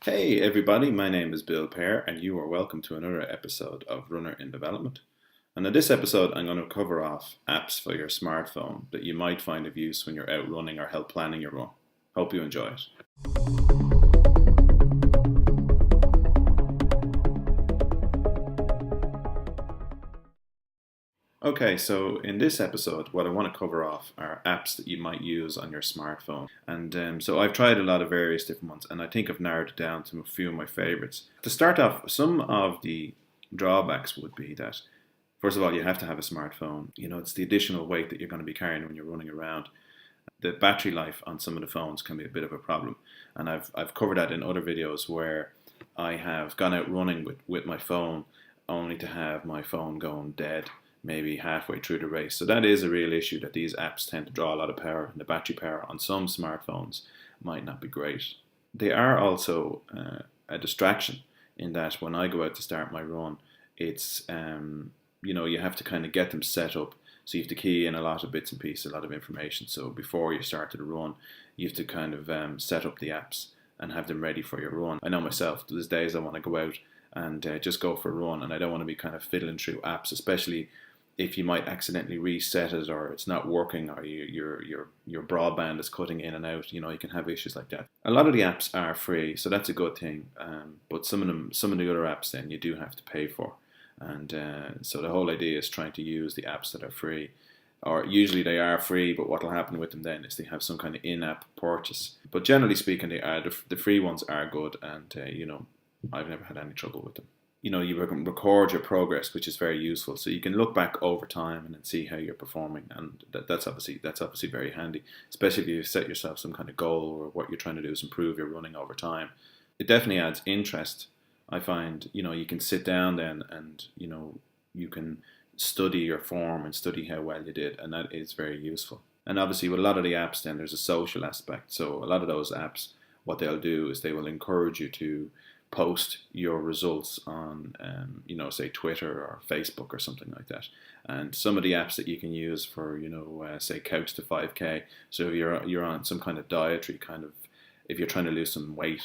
Hey everybody, my name is Bill Pear and you are welcome to another episode of Runner in Development. And in this episode I'm going to cover off apps for your smartphone that you might find of use when you're out running or help planning your run. Hope you enjoy it. Okay, so in this episode, what I want to cover off are apps that you might use on your smartphone. And so I've tried a lot of various different ones, and I think I've narrowed it down to a few of my favorites. To start off, some of the drawbacks would be that, first of all, you have to have a smartphone. You know, it's the additional weight that you're going to be carrying when you're running around. The battery life on some of the phones can be a bit of a problem, and I've covered that in other videos where I have gone out running with my phone only to have my phone going dead maybe halfway through the race. So that is a real issue, that these apps tend to draw a lot of power, and the battery power on some smartphones might not be great. They are also a distraction in that when I go out to start my run, it's you have to kind of get them set up. So you have to key in a lot of bits and pieces, a lot of information. So before you start the run, you have to kind of set up the apps and have them ready for your run. I know myself, there's days I want to go out and just go for a run, and I don't want to be kind of fiddling through apps, especially if you might accidentally reset it or it's not working, or your broadband is cutting in and out. You can have issues like that. A lot of the apps are free, so that's a good thing. But some of the other apps then you do have to pay for, and so the whole idea is trying to use the apps that are free. Or usually they are free, but what will happen with them then is they have some kind of in-app purchase. But generally speaking, they are the free ones are good, and I've never had any trouble with them. You can record your progress, which is very useful. So you can look back over time and then see how you're performing, and that's obviously very handy, especially if you set yourself some kind of goal or what you're trying to do is improve your running over time. It definitely adds interest. I find you can sit down then and you can study your form and study how well you did, and that is very useful. And obviously with a lot of the apps then there's a social aspect. So a lot of those apps, what they'll do is they will encourage you to post your results on, say Twitter or Facebook or something like that. And some of the apps that you can use for, say Couch to 5K. So if you're on some kind of dietary kind of, if you're trying to lose some weight,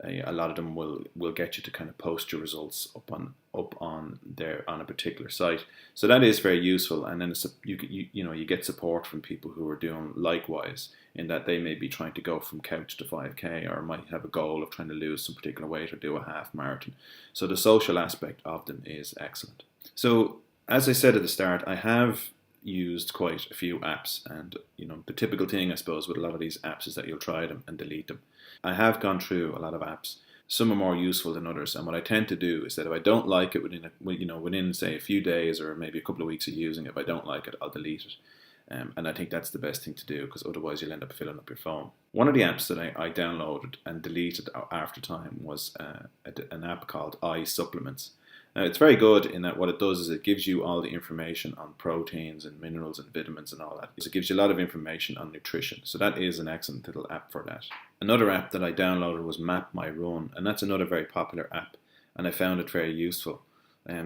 a lot of them will get you to kind of post your results up on there on a particular site. So that is very useful, and then you get support from people who are doing likewise, in that they may be trying to go from couch to 5K, or might have a goal of trying to lose some particular weight or do a half marathon. So the social aspect of them is excellent. So as I said at the start, I have used quite a few apps, and the typical thing I suppose with a lot of these apps is that you'll try them and delete them. I have gone through a lot of apps. Some are more useful than others, and what I tend to do is that if I don't like it within say a few days or maybe a couple of weeks of using it, if I don't like it, I'll delete it. And I think that's the best thing to do, because otherwise you'll end up filling up your phone. One of the apps that I downloaded and deleted after time was an app called iSupplements. Now, it's very good in that what it does is it gives you all the information on proteins and minerals and vitamins and all that. So it gives you a lot of information on nutrition. So that is an excellent little app for that. Another app that I downloaded was Map My Run, and that's another very popular app, and I found it very useful.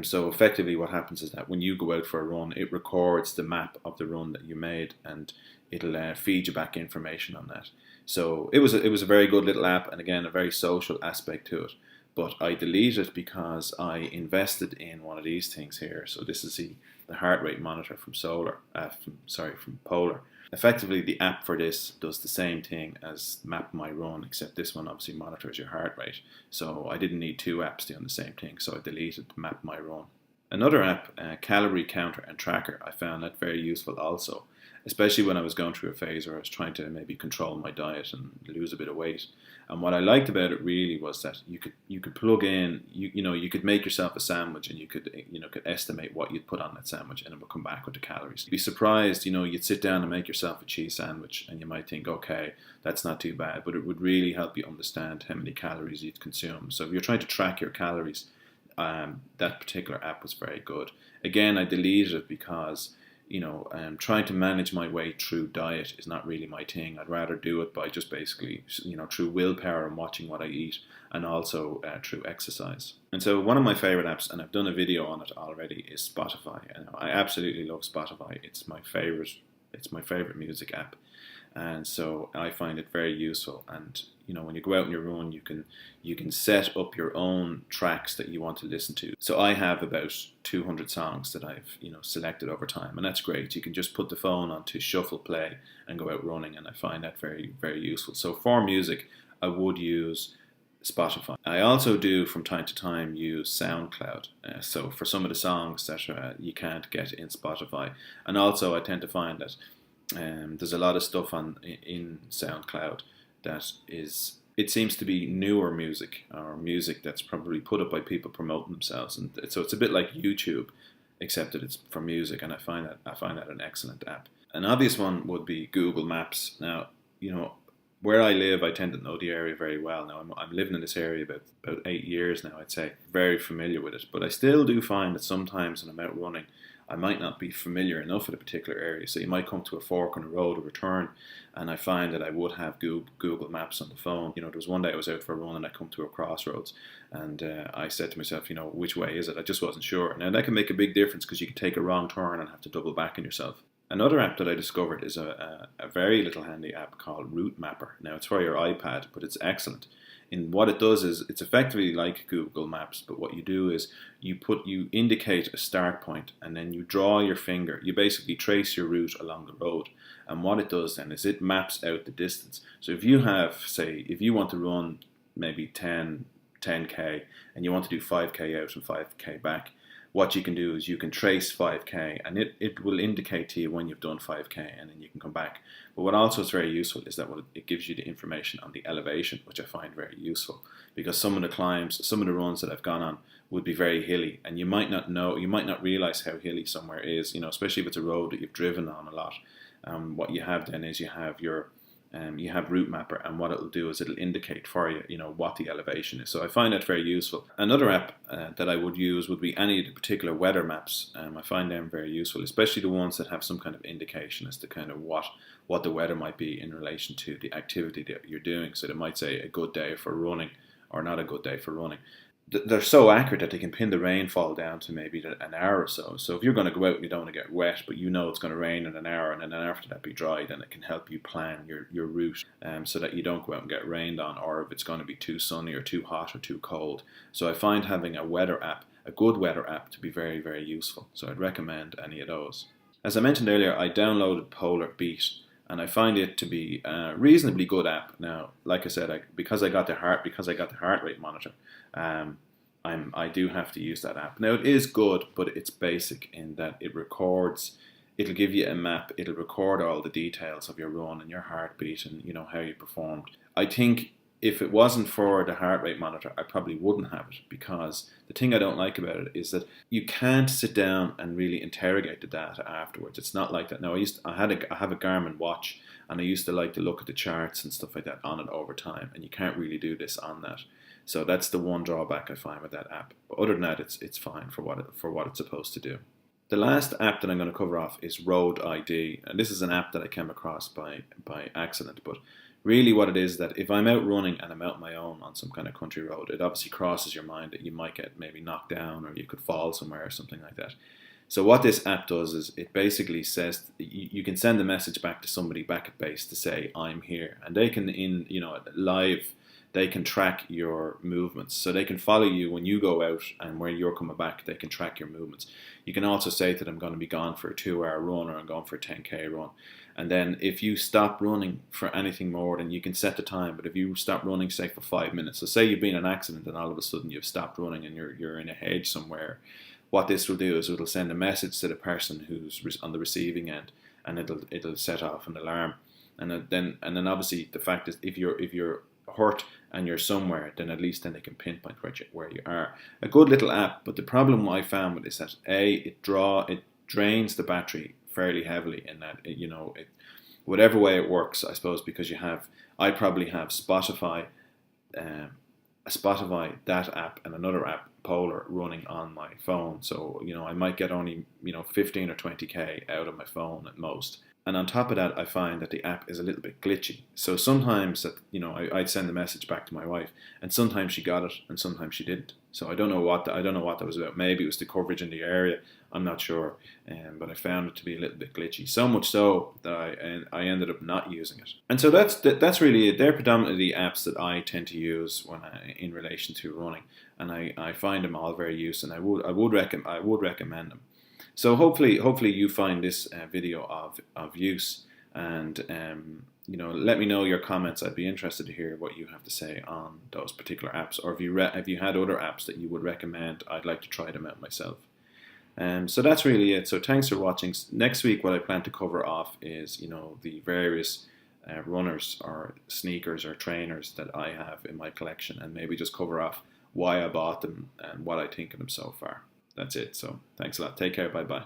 So effectively what happens is that when you go out for a run, it records the map of the run that you made, and it'll feed you back information on that. So it was a very good little app, and again a very social aspect to it. But I deleted it because I invested in one of these things here. So this is the heart rate monitor from from Polar. Effectively, the app for this does the same thing as Map My Run, except this one obviously monitors your heart rate. So I didn't need two apps doing the same thing, so I deleted Map My Run. Another app, Calorie Counter and Tracker, I found that very useful also, especially when I was going through a phase where I was trying to maybe control my diet and lose a bit of weight. And what I liked about it really was that you could plug in, you could make yourself a sandwich, and you could estimate what you'd put on that sandwich, and it would come back with the calories. You'd be surprised, you'd sit down and make yourself a cheese sandwich, and you might think, okay, that's not too bad, but it would really help you understand how many calories you'd consume. So if you're trying to track your calories, that particular app was very good. Again, I deleted it because trying to manage my way through diet is not really my thing. I'd rather do it by just basically, through willpower and watching what I eat, and also through exercise. And so one of my favorite apps, and I've done a video on it already, is Spotify. And I absolutely love Spotify. It's my favorite music app. And so I find it very useful. And, when you go out on your run, you can set up your own tracks that you want to listen to. So I have about 200 songs that I've selected over time, and that's great. You can just put the phone onto shuffle play and go out running, and I find that very, very useful. So for music, I would use Spotify. I also do from time to time use SoundCloud. So for some of the songs that you can't get in Spotify, and also I tend to find that there's a lot of stuff in SoundCloud that it seems to be newer music, or music that's probably put up by people promoting themselves, and so it's a bit like YouTube, except that it's for music, and I find that an excellent app. An obvious one would be Google Maps. Now, where I live, I tend to know the area very well. Now, I'm living in this area about 8 years now, I'd say. Very familiar with it. But I still do find that sometimes when I'm out running, I might not be familiar enough with a particular area. So you might come to a fork on a road or a turn, and I find that I would have Google Maps on the phone. There was one day I was out for a run and I come to a crossroads, and I said to myself, which way is it? I just wasn't sure. Now, that can make a big difference because you can take a wrong turn and have to double back on yourself. Another app that I discovered is a very little handy app called Romapper. Now, it's for your iPad, but it's excellent. And what it does is it's effectively like Google Maps, but what you do is you indicate a start point, and then you draw your finger. You basically trace your route along the road. And what it does then is it maps out the distance. So if you want to run maybe 10K and you want to do 5K out and 5K back, what you can do is you can trace 5K, and it will indicate to you when you've done 5K, and then you can come back. But what also is very useful is that it gives you the information on the elevation, which I find very useful, because some of the runs that I've gone on would be very hilly, and you might not realize how hilly somewhere is, especially if it's a road that you've driven on a lot. What you have then is you have Romapper, and what it'll do is it'll indicate for you, what the elevation is. So I find that very useful. Another app that I would use would be any of the particular weather maps. I find them very useful, especially the ones that have some kind of indication as to kind of what the weather might be in relation to the activity that you're doing. So they might say a good day for running or not a good day for running. They're so accurate that they can pin the rainfall down to maybe an hour or so. So if you're going to go out and you don't want to get wet, but it's going to rain in an hour, and then after that be dry, then it can help you plan your route so that you don't go out and get rained on, or if it's going to be too sunny or too hot or too cold. So I find having a good weather app to be very, very useful. So I'd recommend any of those. As I mentioned earlier, I downloaded Polar Beat, and I find it to be a reasonably good app. Now, like I said, because I got the heart rate monitor, I do have to use that app. Now, it is good, but it's basic in that it'll give you a map, it'll record all the details of your run and your heartbeat and how you performed. I think if it wasn't for the heart rate monitor, I probably wouldn't have it, because the thing I don't like about it is that you can't sit down and really interrogate the data afterwards. It's not like that. Now, I have a Garmin watch, and I used to like to look at the charts and stuff like that on it over time, and you can't really do this on that. So that's the one drawback I find with that app. But other than that, it's fine for what it's supposed to do. The last app that I'm going to cover off is Road ID, and this is an app that I came across by accident. But really, what it is that if I'm out running and I'm out on my own on some kind of country road, it obviously crosses your mind that you might get maybe knocked down, or you could fall somewhere or something like that. So what this app does is it basically says you can send a message back to somebody back at base to say I'm here, and they can live. They can track your movements. So they can follow you when you go out, and when you're coming back, they can track your movements. You can also say to them, I'm going to be gone for a 2-hour run, or I'm going for a 10K run. And then if you stop running for anything more, then you can set the time. But if you stop running, say, for 5 minutes, so say you've been in an accident and all of a sudden you've stopped running and you're in a hedge somewhere, what this will do is it'll send a message to the person who's on the receiving end, and it'll set off an alarm. And then obviously the fact is, if you're hurt and you're somewhere, then at least then they can pinpoint where you are. A good little app, but the problem I found with it is that it drains the battery fairly heavily, in that whatever way it works, I suppose, because I probably have Spotify, that app, and another app, Polar, running on my phone. So I might get only 15 or 20K out of my phone at most. And on top of that, I find that the app is a little bit glitchy. So sometimes that I'd send the message back to my wife, and sometimes she got it, and sometimes she didn't. So I don't know what that was about. Maybe it was the coverage in the area. I'm not sure, but I found it to be a little bit glitchy. So much so that I ended up not using it. And so that's really it. They're predominantly the apps that I tend to use in relation to running, and I find them all very useful, and I would recommend them. So hopefully you find this video of use, and let me know your comments. I'd be interested to hear what you have to say on those particular apps, or if you had other apps that you would recommend. I'd like to try them out myself. So that's really it. So thanks for watching. Next week, what I plan to cover off is the various runners or sneakers or trainers that I have in my collection, and maybe just cover off why I bought them and what I think of them so far. That's it. So thanks a lot. Take care. Bye bye.